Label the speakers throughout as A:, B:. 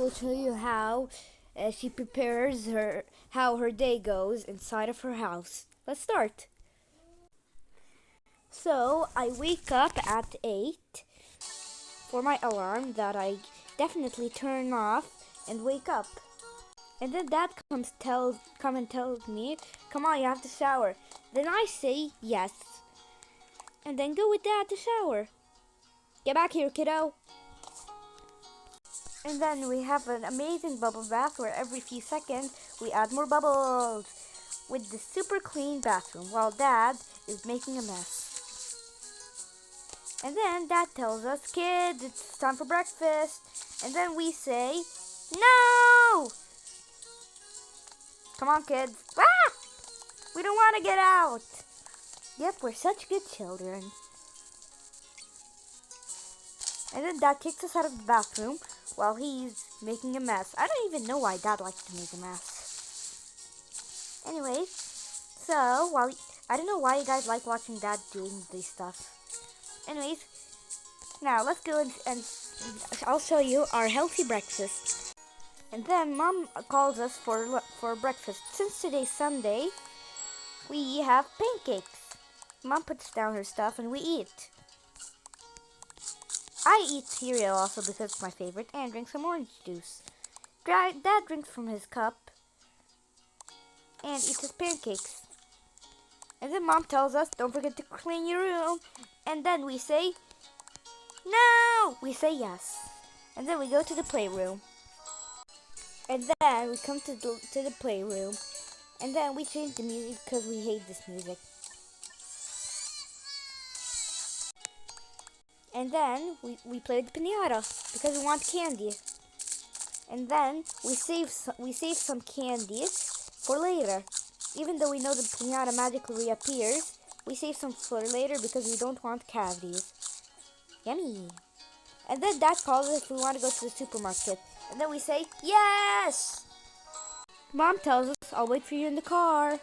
A: will show you how she prepares how her day goes inside of her house. Let's start. So I wake up at 8 for my alarm that I definitely turn off and wake up. And then Dad come and tells me, "Come on, you have to shower." Then I say yes, and then go with Dad to shower. "Get back here, kiddo." And then we have an amazing bubble bath where every few seconds we add more bubbles with the super clean bathroom while Dad is making a mess. And then Dad tells us, "Kids, it's time for breakfast." And then we say, "No! Come on, kids." Ah! We don't want to get out. Yep, we're such good children. And then Dad kicks us out of the bathroom while he's making a mess. I don't even know why Dad likes to make a mess. Anyway, so I don't know why you guys like watching Dad doing this stuff. Anyways, now let's go and I'll show you our healthy breakfast. And then Mom calls us for breakfast. Since today's Sunday, we have pancakes. Mom puts down her stuff and we eat. I eat cereal also because it's my favorite and drink some orange juice. Dad drinks from his cup and eats his pancakes. And then Mom tells us, "Don't forget to clean your room." And then we say, "No!" We say yes. And then we go to the playroom. And then we come to the playroom. And then we change the music because we hate this music. And then we play with the piñata because we want candy. And then we save some candy for later. Even though we know the piñata magically reappears, we save some for later because we don't want cavities. Yummy. And then Dad calls us if we want to go to the supermarket. And then we say, "Yes!" Mom tells us, "I'll wait for you in the car."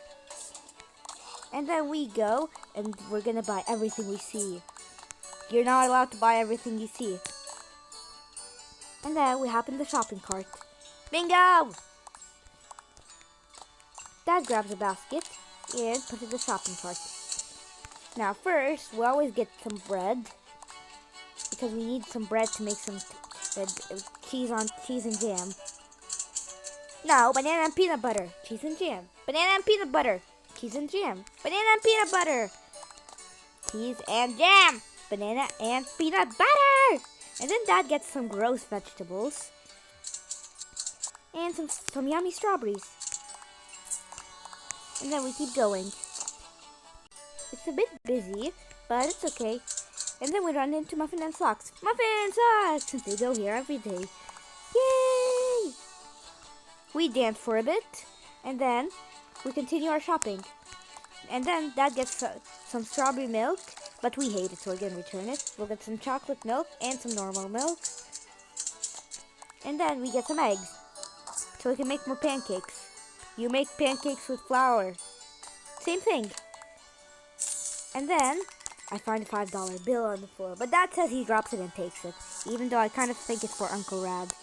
A: And then we go and we're gonna buy everything we see. You're not allowed to buy everything you see. And then we hop in the shopping cart. Bingo! Dad grabs a basket and puts it in the shopping cart. Now first, we always get some bread because we need some bread to make some cheese and jam. No, banana and peanut butter, cheese and jam. Banana and peanut butter, cheese and jam. Banana and peanut butter, cheese and jam. Banana and peanut butter. And then Dad gets some gross vegetables and some yummy strawberries. And then we keep going. It's a bit busy, but it's okay. And then we run into Muffin and Socks. Muffin and Socks! Since they go here every day. Yay! We dance for a bit, and then we continue our shopping. And then Dad gets some strawberry milk, but we hate it, so we're going to return it. We'll get some chocolate milk and some normal milk. And then we get some eggs, so we can make more pancakes. You make pancakes with flour. Same thing. And then I find a $5 bill on the floor, but Dad says he drops it and takes it, even though I kind of think it's for Uncle Rad.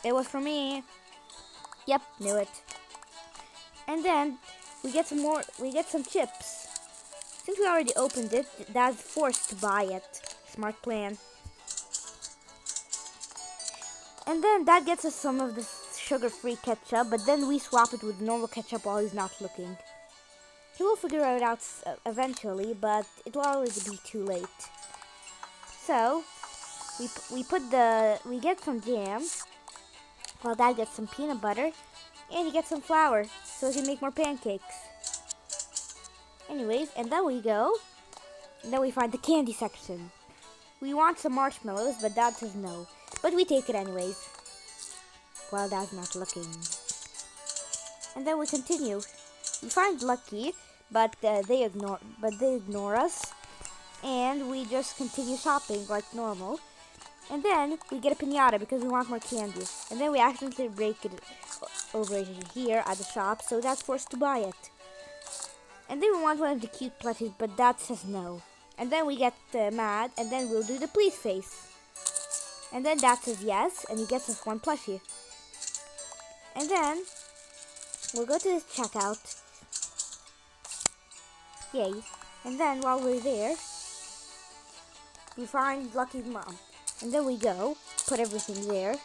A: It was for me. Yep, knew it. And then we get some chips. Since we already opened it, Dad's forced to buy it. Smart plan. And then Dad gets us some of the sugar-free ketchup, but then we swap it with normal ketchup while he's not looking. He will figure it out eventually, but it will already be too late. So we get some jam, while Dad gets some peanut butter, and he gets some flour so he can make more pancakes. Anyways, and then we go, and then we find the candy section. We want some marshmallows, but Dad says no, but we take it anyways, while Dad's not looking. And then we continue. We find Lucky, but they ignore us, and we just continue shopping like normal. And then we get a piñata because we want more candy. And then we accidentally break it over here at the shop, so Dad's forced to buy it. And then we want one of the cute plushies, but Dad says no. And then we get mad, and then we'll do the please face. And then Dad says yes, and he gets us one plushie. And then we'll go to this checkout. Yay. And then while we're there, we find Lucky's mom. And then we go, put everything there.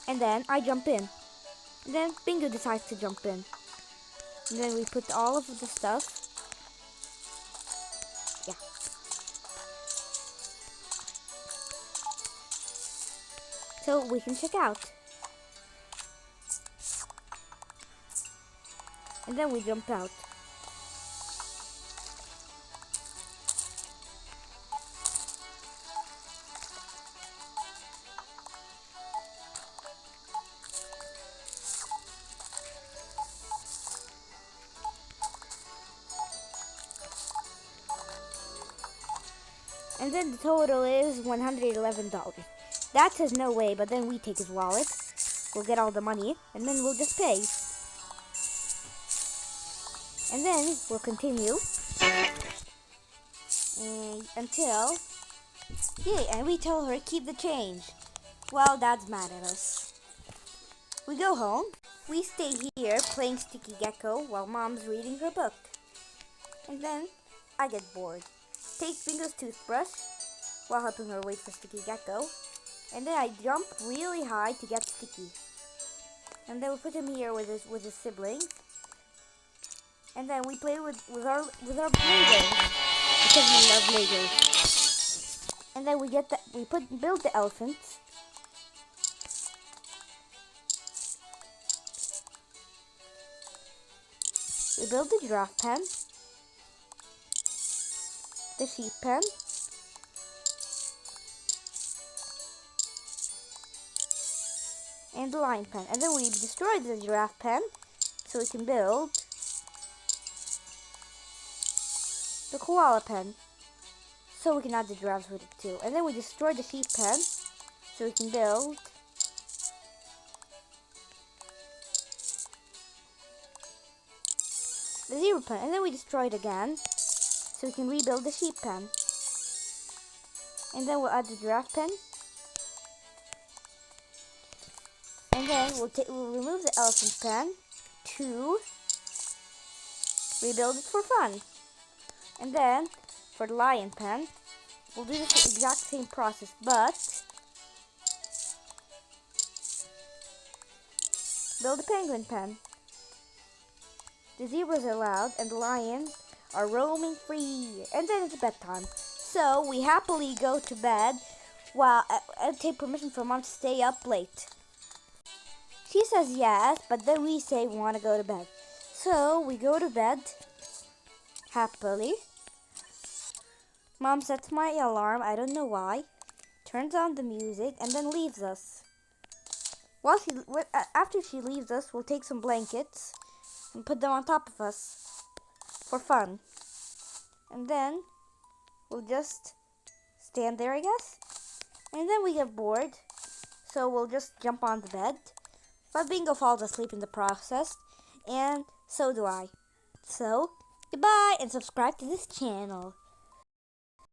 A: And then I jump in. And then Bingo decides to jump in. And then we put all of the stuff. Yeah. So we can check out. And then we jump out. And then the total is $111. Dad says no way, but then we take his wallet. We'll get all the money, and then we'll just pay. And then we'll continue until, yay, and we tell her keep the change. Well, Dad's mad at us. We go home. We stay here playing Sticky Gecko while Mom's reading her book. And then I get bored. Take Bingo's toothbrush while helping her wait for Sticky Gecko. And then I jump really high to get Sticky. And then we put him here with his siblings. And then we play with our Legos because we love Legos. And then we build the elephants. We build the giraffe pen, the sheep pen, and the lion pen. And then we destroy the giraffe pen so we can build the koala pen so we can add the giraffes with it too. And then we destroy the sheep pen so we can build the zebra pen. And then we destroy it again so we can rebuild the sheep pen. And then we'll add the giraffe pen. And then we'll remove the elephant pen to rebuild it for fun. And then for the lion pen, we'll do the exact same process, but build a penguin pen. The zebras are loud and the lions are roaming free. And then it's bedtime. So we happily go to bed while I take permission from Mom to stay up late. She says yes, but then we say we want to go to bed. So we go to bed happily. Mom sets my alarm, I don't know why, turns on the music, and then leaves us. After she leaves us, we'll take some blankets and put them on top of us for fun. And then we'll just stand there, I guess. And then we get bored, so we'll just jump on the bed. But Bingo falls asleep in the process, and so do I. So, goodbye and subscribe to this channel.